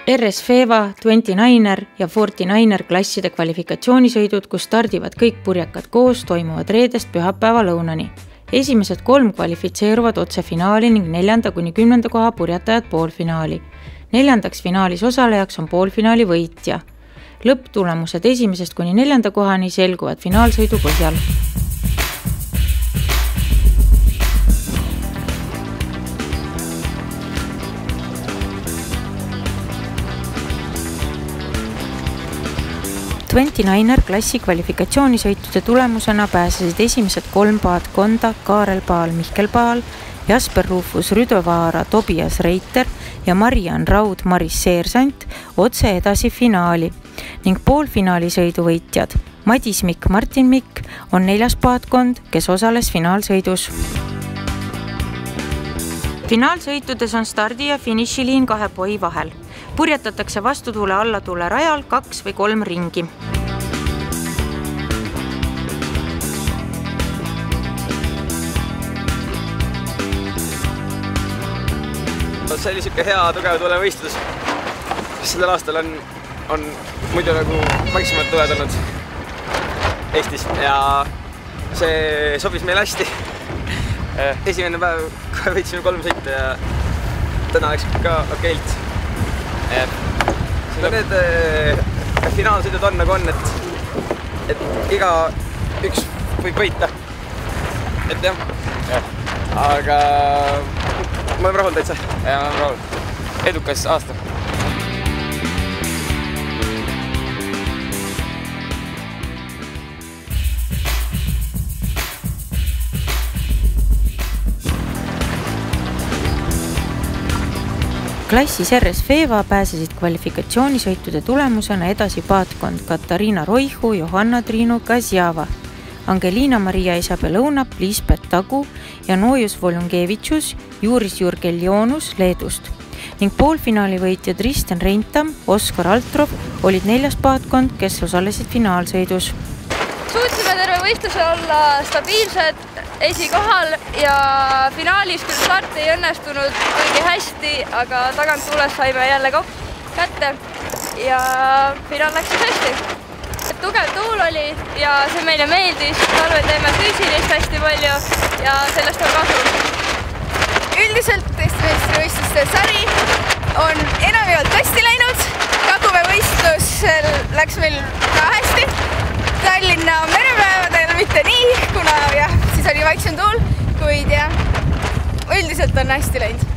RS Feva, 29er ja 49er klasside kvalifikatsioonisõidud, kus stardivad kõik purjekad koos, toimuvad reedest pühapäeva lõunani. Esimesed 3 kvalifitseeruvad otse finaali ning 4. kuni 10. koha purjetajad poolfinaali. 4. finaalis osalejaks on poolfinaali võitja. Lõpptulemused 1. kuni 4. kohani selguvad finaalsõidu põhjal. Twenty-Niner klassi kvalifikatsioonisõitude tulemusena pääsesid esimesed 3 paatkonda Kaarel Paal, Mihkel Paal, Jasper Rufus, Rüdovaara, Tobias Reiter ja Marian Raud, Maris Seersant otse edasi finaali ning poolfinaali sõidu võitjad Madis Mikk, Martin Mikk on 4. paatkond, kes osales finaalsõidus. Finaalsõitudes on stardi ja finišiliin 2 poi vahel. Purjetatakse vastutuule allatuule rajal 2 või 3 ringi. See oli siuke hea tugev tulevõistlus. Sellel aastal on muidu nagu väiksemad tuled olnud Eestis ja see sobis meil hästi. Esimene päev võitsime 3 sõitu ja täna läks ka okeilt. Need finaalsõidud on nagu on, et iga üks võib võita. Et jah. Aga ma olen rahul täitsa. Ja, ma olen rahul. Edukas aasta. Klassis RS Feva pääsesid kvalifikatsioonisõitude tulemusena edasi paatkond Katariina Roihu, Johanna Triinu Kasjava, Angelina Maria Isabel Õunap, Liisbet Tagu ja Noojus Volungevitšus, Juris Jurgeljonus Leedust ning poolfinaali võitjad Risten Reintam, Oskar Altrov olid 4. paatkond, kes osalesid finaalsõidus. Suutsime terve võistluse olla stabiilsed esikohal ja finaalis küll start ei õnnestunud kuigi hästi, aga tagant tules saime jälle kätte ja finaal läks siis hästi. Tugev tuul oli ja see meile meeldis, talvel teeme füüsilist hästi palju ja sellest on kasu. Üldiselt Eesti meistrivõistluste sari on enamjaolt hästi läinud, kaduvevõistlusel läks meil ka hästi. Tallinna merepäevadel mitte nii, kuna jah, siis oli vaiksem tuul, kuid jah, üldiselt on hästi läinud.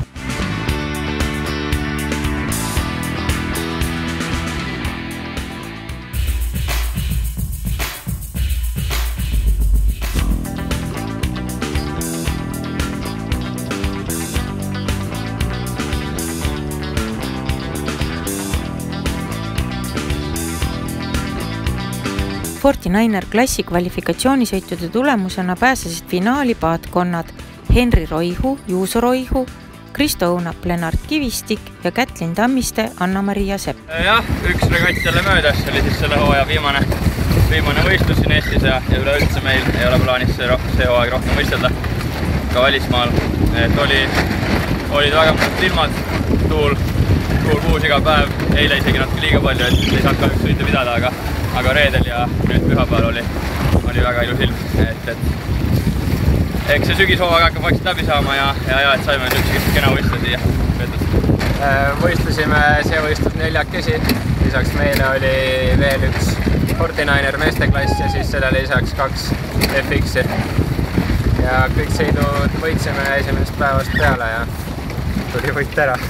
Twenty-Niner klassi kvalifikatsioonisõitude tulemusena pääsesid finaali paatkonnad Henri Roihu, Juuso Roihu, Kristo Õunap, Lennart Kivistik ja Kätlin Tammiste, Anna-Maria Sepp. Jah, üks regatt jälle möödas, see oli siis selle hooaja viimane võistlus siin Eestis ja üleüldse meil ei ole plaanis see hooaeg rohkem võistelda ka välismaal. Olid väga mõned ilmad, tuul puhus iga päev, eile isegi natuke liiga palju, et ei saanud kahjuks sõita pidada, aga reedel ja nüüd pühapäeval oli väga ilus ilm, et eks see sügishooaeg hakkab vaikselt läbi saama ja et saime nüüd kena võistlus siia veetud. Võistlusime see võistlus 4-kesi, lisaks meile oli veel üks Twenty-Niner meesteklass ja siis sellele lisaks 2 FX-i. Ja kõik sõidud võitsime esimesest päevast peale ja tuli võit ära.